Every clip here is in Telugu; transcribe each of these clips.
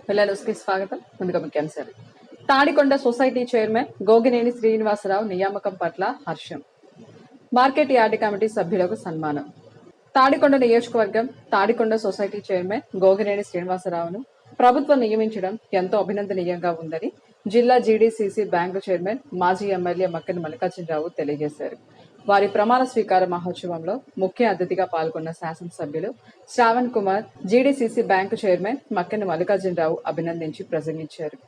పిల్లలకి స్వాగతం. ముందుగా ముఖ్యాంశాలు. తాడికొండ సొసైటీ చైర్మన్ గోగినేని శ్రీనివాసరావు నియామకం పట్ల హర్షం. మార్కెట్ యార్డ్ కమిటీ సభ్యులకు సన్మానం. తాడికొండ నియోజకవర్గం తాడికొండ సొసైటీ చైర్మన్ గోగినేని శ్రీనివాసరావును ప్రభుత్వం నియమించడం ఎంతో అభినందనీయంగా ఉందని జిల్లా జీడీసీసీ బ్యాంకు చైర్మన్ మాజీ ఎమ్మెల్యే మక్కెన మల్లికార్జునరావు తెలియజేశారు. వారి ప్రమాణ స్వీకార మహోత్సవంలో ముఖ్య అతిథిగా పాల్గొన్న శాసనసభ్యులు Shravan Kumar GDCC bank chairman Makkena Mallikarjunarao అభినందించి ప్రసంగించారు.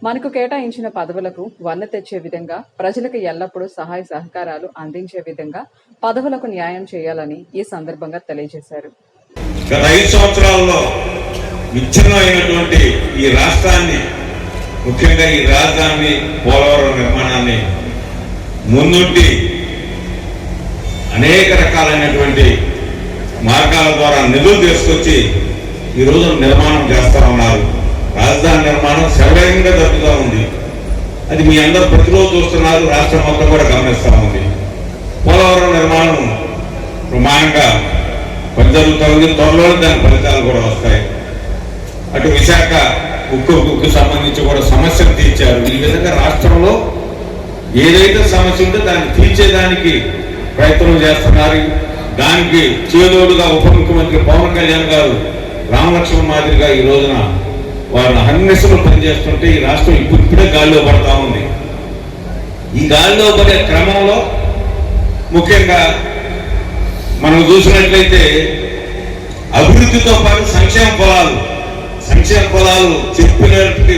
మనకు కేటాయించిన పదవులకు వన్న తెచ్చే విధంగా, ప్రజలకు ఎల్లప్పుడూ సహాయ సహకారాలు అందించే విధంగా పదవులకు న్యాయం చేయాలని ఈ సందర్భంగా తెలియజేశారు. గత 5 సంవత్సరాల్లో విచ్ఛిన్నమైనటువంటి ఈ రాష్ట్రాన్ని, ముఖ్యంగా ఈ రాజధాని పోలవరం నిర్మాణాన్ని ముందుండి అనేక రకాలైనటువంటి మార్గాల ద్వారా నిధులు తీసుకొచ్చి ఈ రోజు నిర్మాణం చేస్తా ఉన్నారు. రాజధాని నిర్మాణం శరవేగంగా జరుగుతూ ఉంది. అది మీ అందరూ ప్రతిరోజు చూస్తున్నారు, రాష్ట్రం మొత్తం కూడా గమనిస్తూ ఉంది. పోలవరం నిర్మాణం ప్రమాణంగా జరుగుతూ ఉంది. త్వరలో దాని ఫలితాలు కూడా వస్తాయి. అటు విశాఖ ఉక్కు సంబంధించి కూడా సమస్యలు తీర్చారు. ఈ విధంగా రాష్ట్రంలో ఏదైతే సమస్య ఉందో దాన్ని తీర్చేదానికి ప్రయత్నం చేస్తున్నారు. దానికి చేదోడుగా ఉప ముఖ్యమంత్రి పవన్ కళ్యాణ్ గారు రామలక్ష్మణ్ మాదిరిగా ఈ రోజున వారిని అన్నిసలు పనిచేస్తుంటే ఈ రాష్ట్రం ఇప్పుడే గాలిలో పడతా ఉంది. ఈ గాలిలో పడే క్రమంలో ముఖ్యంగా మనం చూసినట్లయితే అభివృద్ధితో పాటు సంక్షేమ ఫలాలు చెప్పినట్టు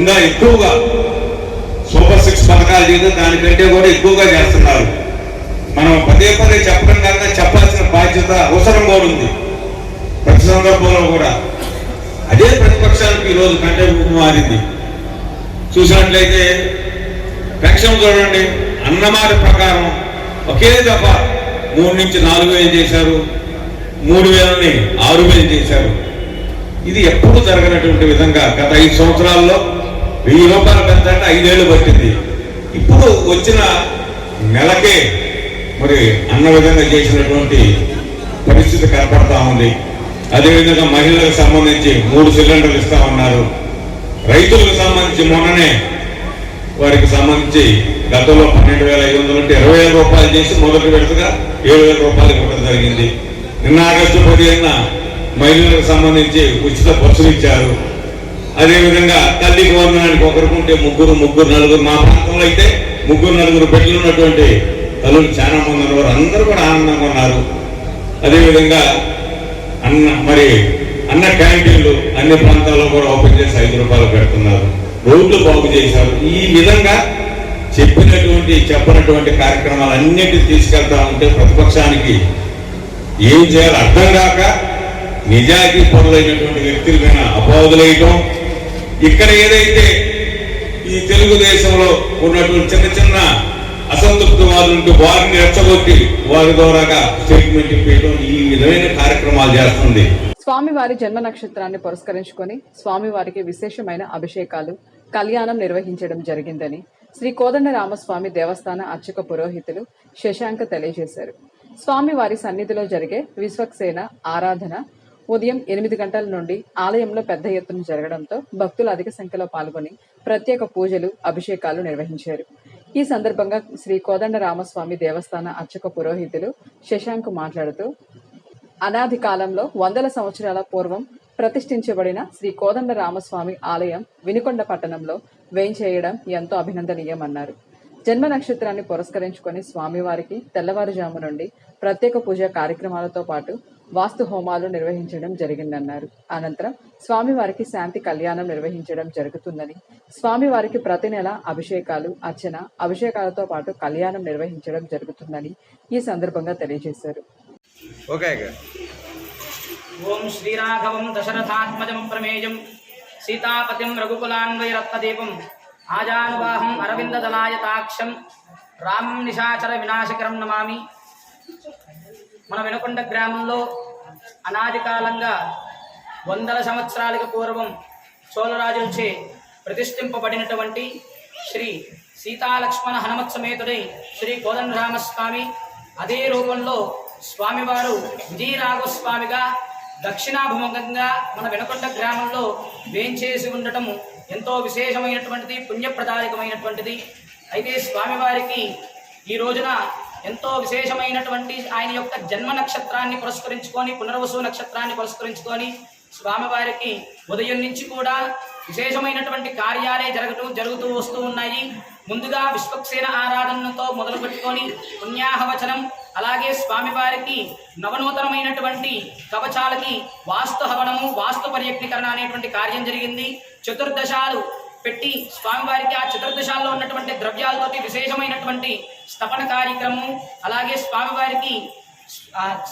ఇంకా ఎక్కువగా సూపర్ 6 పథకాలు చేస్తే దానికంటే కూడా ఎక్కువగా చేస్తున్నారు. మనం పదే చెప్పడం కన్నా చెప్పాల్సిన బాధ్యత అవసరం కూడా ఉంది. ప్రతి సందర్భంలో కూడా అదే ప్రతిపక్షానికి ఈరోజు కంటే మారింది. చూసినట్లయితే పెన్షన్ చూడండి, అన్నమాట ప్రకారం ఒకే దఫ 3 నుంచి 4,000 చేశారు, 3,000ని 6,000 చేశారు. ఇది ఎప్పుడు జరగనటువంటి విధంగా గత 5 సంవత్సరాల్లో 1000 రూపాయలు పెంచాలంటే 5 ఏళ్ళు పట్టింది. ఇప్పుడు వచ్చిన నెలకే మరి అన్న విధంగా చేసినటువంటి పరిస్థితి కనపడతా ఉంది. అదేవిధంగా మహిళలకు సంబంధించి 3 సిలిండర్లు ఇస్తామన్నారు. రైతులకు సంబంధించి మొన్ననే వారికి సంబంధించి గతంలో 12,500 అంటే 20,000 రూపాయలు చేసి మొదటి విడతగా 7,000 రూపాయలు ఇవ్వడం జరిగింది. నిన్న ఆగస్టు 15న మహిళలకు సంబంధించి ఉచిత బస్సులు ఇచ్చారు. అదేవిధంగా తల్లికి వందనానికి ఒకరుకుంటే ముగ్గురు, నలుగురు. మా ప్రాంతంలో అయితే 3-4 బిడ్డలు ఉన్నటువంటి తల్లులు చాలా మంది ఉన్నారు. అందరూ కూడా ఆనందంగా ఉన్నారు. అదేవిధంగా అన్న క్యాంటీన్లు అన్ని ప్రాంతాల్లో కూడా ఓపెన్ చేసి 5 రూపాయలు పెడుతున్నారు. రోడ్లు బాగు చేశారు. ఈ విధంగా చెప్పినటువంటి కార్యక్రమాలు అన్నిటిని తీసుకెళ్తా ఉంటే ప్రతిపక్షానికి ఏం చేయాలో అర్థం కాక నిజాయితీ పరులైనటువంటి వ్యక్తుల మీద అపవాదులేయటం, ఇక్కడ ఏదైతే ఈ తెలుగుదేశంలో ఉన్నటువంటి చిన్న అసంతృప్తివాదులు వారిని రెచ్చగొట్టి వారి ద్వారాగా స్టేట్మెంట్ ఇవ్వడం, ఈ విధమైన కార్యక్రమాలు చేస్తుంది. స్వామివారి జన్మ నక్షత్రాన్ని పురస్కరించుకొని స్వామివారికి విశేషమైన అభిషేకాలు, కళ్యాణం నిర్వహించడం జరిగిందని శ్రీ కోదండ రామస్వామి దేవస్థాన అర్చక పురోహితులు శశాంక తెలియజేశారు. స్వామివారి సన్నిధిలో జరిగే విశ్వక్సేన ఆరాధన ఉదయం 8 గంటల నుండి ఆలయంలో పెద్ద ఎత్తున జరగడంతో భక్తులు అధిక సంఖ్యలో పాల్గొని ప్రత్యేక పూజలు, అభిషేకాలు నిర్వహించారు. ఈ సందర్భంగా శ్రీ కోదండ రామస్వామి దేవస్థాన అర్చక పురోహితులు శశాంక్ మాట్లాడుతూ, అనాది కాలంలో 100 సంవత్సరాల పూర్వం ప్రతిష్ఠించబడిన శ్రీ కోదండ రామస్వామి ఆలయం వినుకొండ పట్టణంలో వేంచేయడం ఎంతో అభినందనీయమన్నారు. జన్మ నక్షత్రాన్ని పురస్కరించుకొని స్వామివారికి తెల్లవారుజాము నుండి ప్రత్యేక పూజా కార్యక్రమాలతో పాటు వాస్తు హోమాలు నిర్వహించడం జరిగిందన్నారు. అనంతరం స్వామివారికి శాంతి కళ్యాణం నిర్వహించడం జరుగుతుందని, స్వామివారికి ప్రతి నెల అభిషేకాలు, అభిషేకాలతో పాటు కళ్యాణం నిర్వహించడం జరుగుతుందని ఈ సందర్భంగా తెలియజేశారు. ఓం శ్రీరాఘవం దశరథాత్మజం ప్రమేయం సీతాపతిం రఘుకులాన్వయరత్నదీపం ఆజానుబాహం అరవిందదలాయతాక్షం రామం నిశాచర వినాశకరం నమామి. మన వినుకొండ గ్రామంలో అనాది కాలంగా 100 సంవత్సరాలకు పూర్వం చోళరాజులచే ప్రతిష్ఠింపబడినటువంటి శ్రీ సీతాలక్ష్మణ హనుమత్ సమేతుడై శ్రీ కోదండరామస్వామి అదే రూపంలో స్వామివారు విజయరాఘవస్వామిగా దక్షిణాభిముఖంగా మన వెనకొండ గ్రామంలో వేంచేసి ఉండటం ఎంతో విశేషమైనటువంటిది, పుణ్యప్రదాయకమైనటువంటిది. అయితే స్వామివారికి ఈ రోజున ఎంతో విశేషమైనటువంటి ఆయన యొక్క జన్మ నక్షత్రాన్ని పురస్కరించుకొని, పునర్వసు నక్షత్రాన్ని పురస్కరించుకొని స్వామివారికి ఉదయం నుంచి కూడా విశేషమైనటువంటి కార్యాలే జరుగుతూ వస్తూ ఉన్నాయి. ముందుగా విశ్వక్సేన ఆరాధనతో మొదలు పెట్టుకొని పుణ్యాహవచనం, అలాగే స్వామివారికి నవనూతనమైనటువంటి కవచాలకి వాస్తు హవనము, వాస్తు పర్యక్తీకరణ అనేటువంటి కార్యం జరిగింది. చతుర్దశాలు పెట్టి స్వామివారికి ఆ చతుర్దశాల్లో ఉన్నటువంటి ద్రవ్యాలతోటి విశేషమైనటువంటి స్థపన కార్యక్రమం, అలాగే స్వామివారికి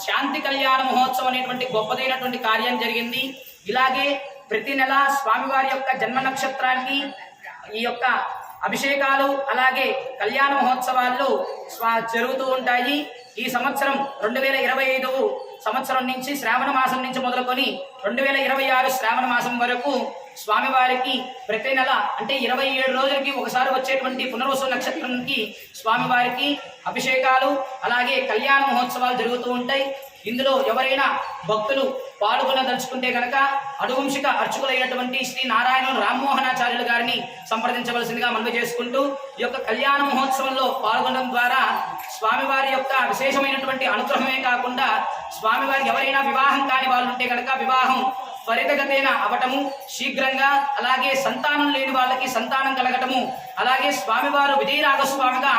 శాంతి కళ్యాణ మహోత్సవం అనేటువంటి గొప్పదైనటువంటి కార్యం జరిగింది. ఇలాగే ప్రతి నెల స్వామివారి యొక్క జన్మ నక్షత్రానికి ఈ యొక్క అభిషేకాలు, అలాగే కళ్యాణ మహోత్సవాలు జరుగుతూ ఉంటాయి. ఈ సంవత్సరం 2025 సంవత్సరం నుంచి, శ్రావణ మాసం నుంచి మొదలుకొని 2026 శ్రావణ మాసం వరకు స్వామివారికి ప్రతి నెల అంటే 27 రోజులకి ఒకసారి వచ్చేటువంటి పునర్వసు నక్షత్రానికి స్వామివారికి అభిషేకాలు, అలాగే కళ్యాణ మహోత్సవాలు జరుగుతూ ఉంటాయి. ఇందులో ఎవరైనా భక్తులు పాల్గొనదలుచుకుంటే కనుక అనువంశిక అర్చకులైనటువంటి శ్రీ నారాయణ రామ్మోహనాచార్యులు గారిని సంప్రదించవలసిందిగా మనవి చేసుకుంటూ, ఈ యొక్క కళ్యాణ మహోత్సవంలో పాల్గొనడం ద్వారా స్వామివారి యొక్క విశేషమైనటువంటి అనుగ్రహమే కాకుండా స్వామివారికి ఎవరైనా వివాహం కాని వాళ్ళు ఉంటే కనుక వివాహం త్వరితగతేన అవటము, శీఘ్రంగా, అలాగే సంతానం లేని వాళ్ళకి సంతానం కలగటము, అలాగే స్వామివారు విజయరాఘస్వామిగా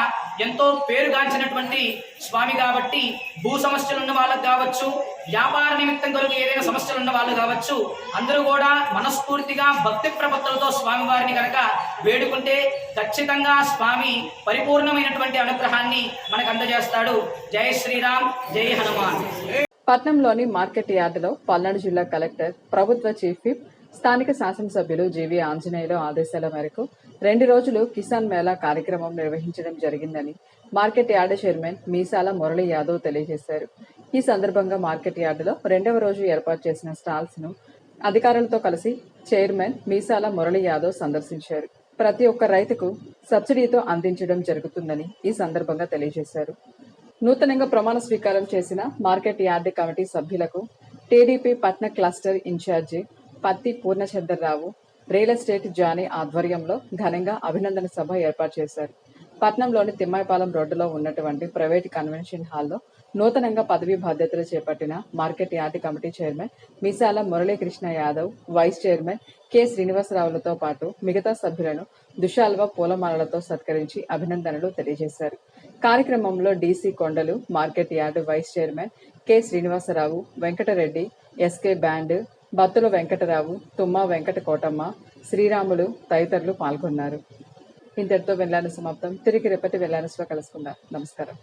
ఎంతో పేరుగాంచినటువంటి స్వామి కాబట్టి భూ సమస్యలు ఉన్న వాళ్ళకు కావచ్చు, వ్యాపార నిమిత్తం కొరకు ఏదైనా సమస్యలు ఉన్న వాళ్ళు కావచ్చు, అందరూ కూడా మనస్ఫూర్తిగా భక్తి ప్రపత్తులతో స్వామివారిని కనుక వేడుకుంటే ఖచ్చితంగా స్వామి పరిపూర్ణమైనటువంటి అనుగ్రహాన్ని మనకు అందజేస్తాడు. జై శ్రీరామ్, జై హనుమాన్. పట్నంలోని మార్కెట్ యార్డులో పల్నాడు జిల్లా కలెక్టర్, ప్రభుత్వ చీఫ్ విప్, స్థానిక శాసనసభ్యులు జీవీ ఆంజనేయులు ఆదేశాల మేరకు 2 రోజులు కిసాన్ మేళా కార్యక్రమం నిర్వహించడం జరిగిందని మార్కెట్ యార్డు చైర్మన్ మీసాల మురళీ యాదవ్ తెలియజేశారు. ఈ సందర్భంగా మార్కెట్ యార్డులో 2వ రోజు ఏర్పాటు చేసిన స్టాల్స్ ను అధికారులతో కలిసి చైర్మన్ మీసాల మురళీ యాదవ్ సందర్శించారు. ప్రతి ఒక్క రైతుకు సబ్సిడీతో అందించడం జరుగుతుందని ఈ సందర్భంగా తెలియజేశారు. నూతనంగా ప్రమాణ స్వీకారం చేసిన మార్కెట్ యార్డు కమిటీ సభ్యులకు టీడీపీ పట్న క్లస్టర్ ఇన్ఛార్జి పత్తి పూర్ణచంద్రరావు, రియల్ ఎస్టేట్ జానీ ఆధ్వర్యంలో ఘనంగా అభినందన సభ ఏర్పాటు చేశారు. పట్నంలోని తిమ్మాయిపాలెం రోడ్డులో ఉన్నటువంటి ప్రైవేట్ కన్వెన్షన్ హాల్లో నూతనంగా పదవీ బాధ్యతలు చేపట్టిన market yard committee chairman Meesala Muralikrishna Yadav, vice chairman K శ్రీనివాసరావులతో పాటు మిగతా సభ్యులను దుశాల్వా పూలమాలలతో సత్కరించి అభినందనలు తెలియజేశారు. కార్యక్రమంలో DC Kondalu, market yard vice chairman K Srinivasarao, Venkatareddy, SK band, Battula Venkatarao, Tumma Venkata Kotamma, Sriramulu తదితరులు పాల్గొన్నారు. ఇంతటితో వెళ్లాను సమాప్తం. తిరిగి రేపటి వెళ్లానులో కలుసుకుందాం. నమస్కారం.